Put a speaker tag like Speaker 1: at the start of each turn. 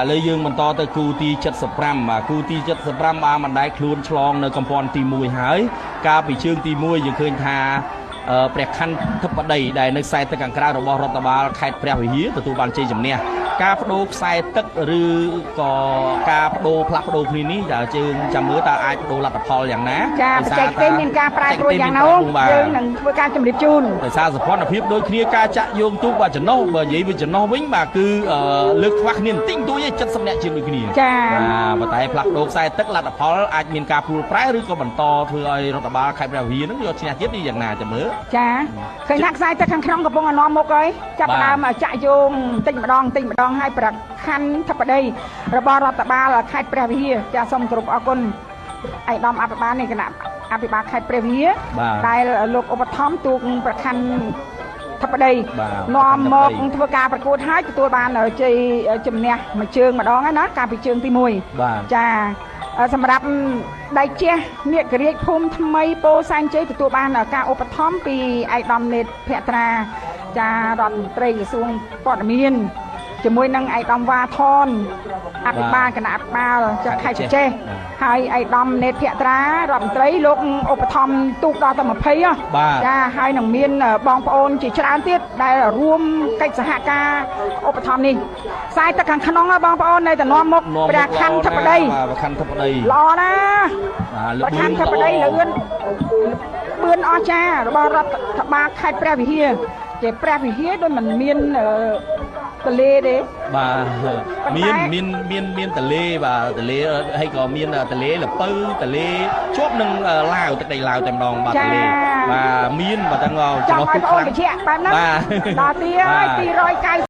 Speaker 1: เลยយើងបន្តទៅគូទី75បាទគូទី75បានបណ្ដាយខ្លួនឆ្លងនៅកំព័ន្ធទី1ហើយកាលពីជើងទី1យើងឃើញថាព្រះខ័នធិបតីដែលនៅខ្សែទឹកខាងក្រៅរបស់រដ្ឋបាលខេត្តព្រះវិហារទទួលបានជ័យជំនះការបដូរខ្សែទឹកឬក៏ការបដូរផ្លាស់ប្ដូរគ្នានេះដែលយើងចាំមើលតើអាចបដូរលទ្ធផលយ៉ាងណា
Speaker 2: ចាបច្ចេកទេសមានការប្រែប្រួលយ៉ាងណាយើងនឹងធ្វើការជំរាបជូន
Speaker 1: ដោយសារសម្ព័ន្ធភាពដូចគ្នាការចាក់យោងទូកបាទចំណុះបើនិយាយវិញចំណុះវិញបាទគឺលើកខ្វះគ្នាបន្តិចតួចឯង70នាក់ជាងដូចគ្នា
Speaker 2: ចា
Speaker 1: បាទតែផ្លាស់ប្ដូរខ្សែទឹកលទ្ធផលអាចមានការព្រួលប្រែឬក៏បន្តធ្វើឲ្យរដ្ឋបាលខេត្តព្រះវិហារនឹងយកឈ្នះជាតិនេះយ៉ាងណាចាំមើល
Speaker 2: ចាឃើញថាខ្សែទឹកខាងក្នុងកំពុងនាំមុខហើយចាប់ផ្ដើមចាក់យោងតិចម្ដងឲ្យប្រខ័នធិបតីរបស់រដ្ឋបាលខេត្តព្រះវិហារចាសូមគោរពអរគុណឯកឧត្តមអភិបាលនៃគណៈអភិបាលខេត្តព្រះវិហារដែលលោកឧបត្ថម្ភទូកប្រខ័នធិបតីនាំមកធ្វើការប្រកួតហើយទទួលបានជ័យជំនះមួយជើងម្ដងហើយណាកាលពីជើងទី1ចាសម្រាប់ដៃជះនាគរាជភូមិថ្មីពោធិ៍សែនជ័យទទួលបានការឧបត្ថម្ភពីឯកឧត្តមនេតភក្ត្រាចារដ្ឋមន្ត្រីក្រសួងព័ត៌មានជាមួយនឹងឯកឧត្តមវ៉ាថនអភិបាលគណៈអភិបាលចាខេត្តចេះហើយឯកឧត្តមនេតភក្ត្រារដ្ឋមន្ត្រីលោកឧបត្ថម្ភទូកដល់តែ20ចាហើយនឹងមានបងប្អូនជាច្រើនទៀតដែលរួមកិច្ចសហការឧបត្ថម្ភនេះខ្សែទឹកខាងក្នុងបងប្អូននៅតែនាំមុខព្រះខ័នធិបតីល្អណាព្រះខ័នធិបតីលឿនអស្ចារ្យរបស់រដ្ឋបាលខេត្តព្រះវិហារជាព្រះវិហារដូចមិនមានទលេទេ
Speaker 1: បាទមានទលេបាទទលេហើយក៏មានទលេលពៅទលេជាប់នឹងឡាវទឹកដីឡាវតែម្ដងបាទទលេបាទមានបាទទាំងចំណុះទូកខ្លាំង
Speaker 2: បែបហ្នឹងបាទដល់ទីហើយ290